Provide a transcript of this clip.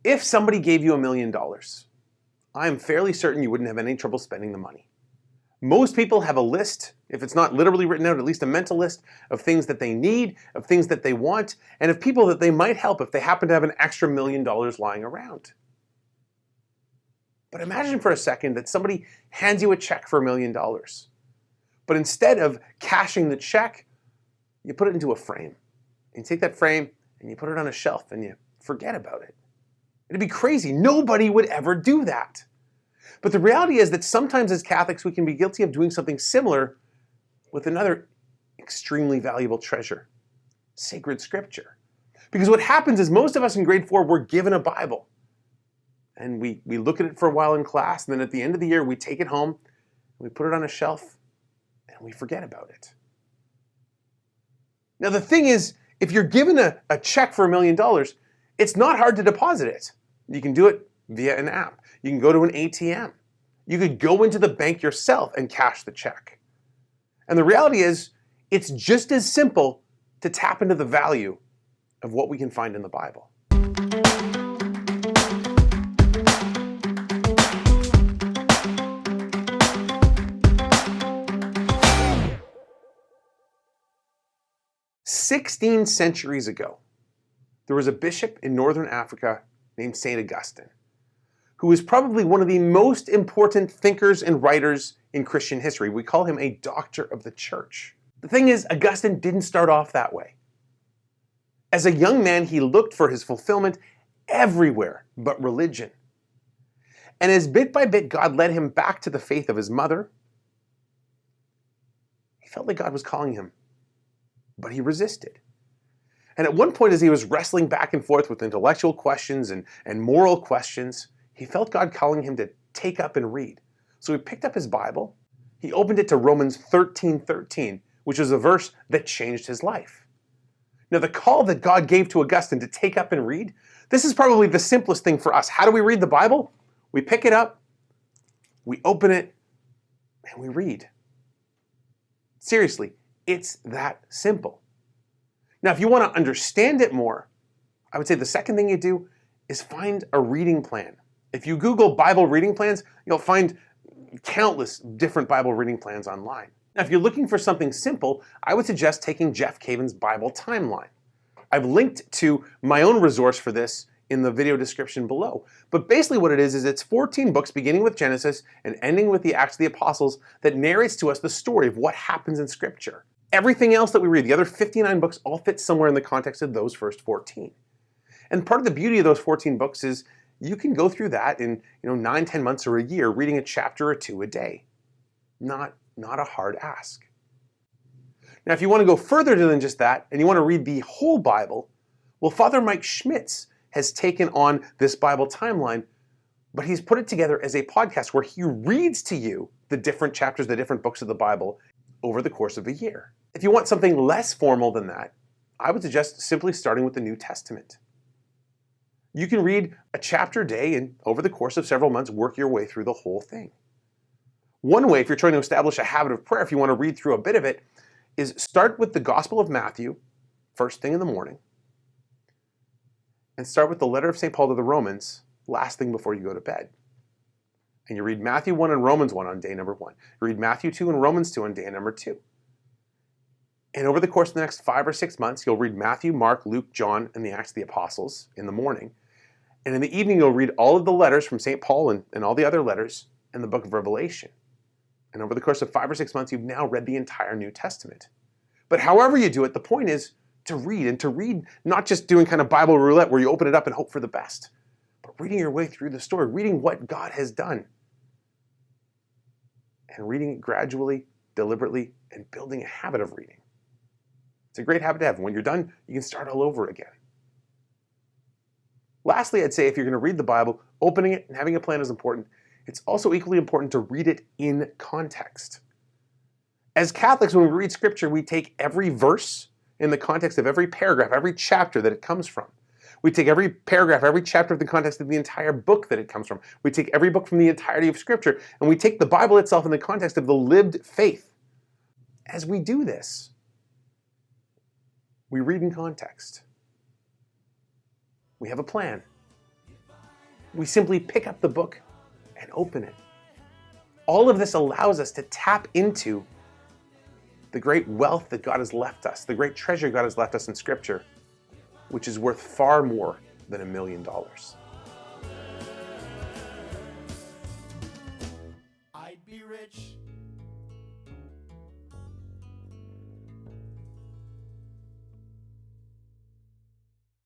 If somebody gave you $1 million, I'm fairly certain you wouldn't have any trouble spending the money. Most people have a list, if it's not literally written out, at least a mental list of things that they need, of things that they want, and of people that they might help if they happen to have an extra $1 million lying around. But imagine for a second that somebody hands you a check for $1 million. But instead of cashing the check, you put it into a frame. And you take that frame and you put it on a shelf and you forget about it. It'd be crazy. Nobody would ever do that. But the reality is that sometimes as Catholics, we can be guilty of doing something similar with another extremely valuable treasure, sacred scripture. Because what happens is most of us in grade 4 were given a Bible. And we look at it for a while in class, and then at the end of the year, we take it home, and we put it on a shelf, and we forget about it. Now the thing is, if you're given a check for $1 million, it's not hard to deposit it. You can do it via an app. You can go to an ATM. You could go into the bank yourself and cash the check. And the reality is, it's just as simple to tap into the value of what we can find in the Bible. "16 centuries ago, there was a bishop in northern Africa named St. Augustine, who was probably one of the most important thinkers and writers in Christian history. We call him a doctor of the church. The thing is, Augustine didn't start off that way. As a young man, he looked for his fulfillment everywhere but religion. And as bit by bit God led him back to the faith of his mother, he felt like God was calling him, but he resisted. And at one point, as he was wrestling back and forth with intellectual questions and moral questions, he felt God calling him to take up and read. So he picked up his Bible, he opened it to Romans 13:13, which is a verse that changed his life. Now the call that God gave to Augustine to take up and read, this is probably the simplest thing for us. How do we read the Bible? We pick it up, we open it, and we read. Seriously, it's that simple. Now, if you want to understand it more, I would say the second thing you do is find a reading plan. If you Google Bible reading plans, you'll find countless different Bible reading plans online. Now, if you're looking for something simple, I would suggest taking Jeff Caven's Bible Timeline. I've linked to my own resource for this in the video description below. But basically what it is it's 14 books beginning with Genesis and ending with the Acts of the Apostles that narrates to us the story of what happens in Scripture. Everything else that we read, the other 59 books, all fit somewhere in the context of those first 14. And part of the beauty of those 14 books is you can go through that in 9, 10 months or a year, reading a chapter or two a day. Not a hard ask. Now, if you want to go further than just that, and you want to read the whole Bible, well, Father Mike Schmitz has taken on this Bible Timeline, but he's put it together as a podcast where he reads to you the different chapters, the different books of the Bible over the course of a year. If you want something less formal than that, I would suggest simply starting with the New Testament. You can read a chapter a day and over the course of several months, work your way through the whole thing. One way, if you're trying to establish a habit of prayer, if you want to read through a bit of it, is start with the Gospel of Matthew, first thing in the morning, and start with the letter of St. Paul to the Romans, last thing before you go to bed. And you read Matthew 1 and Romans 1 on day number 1. You read Matthew 2 and Romans 2 on day number 2. And over the course of the next 5 or 6 months, you'll read Matthew, Mark, Luke, John, and the Acts of the Apostles in the morning. And in the evening, you'll read all of the letters from St. Paul and all the other letters in the book of Revelation. And over the course of 5 or 6 months, you've now read the entire New Testament. But however you do it, the point is to read, and to read not just doing kind of Bible roulette where you open it up and hope for the best, but reading your way through the story, reading what God has done, and reading it gradually, deliberately, and building a habit of reading. It's a great habit to have. When you're done, you can start all over again. Lastly, I'd say if you're going to read the Bible, opening it and having a plan is important. It's also equally important to read it in context. As Catholics, when we read Scripture, we take every verse in the context of every paragraph, every chapter that it comes from. We take every paragraph, every chapter of the context of the entire book that it comes from. We take every book from the entirety of Scripture, and we take the Bible itself in the context of the lived faith. As we do this, we read in context. We have a plan. We simply pick up the book and open it. All of this allows us to tap into the great wealth that God has left us, the great treasure God has left us in Scripture, which is worth far more than $1 million.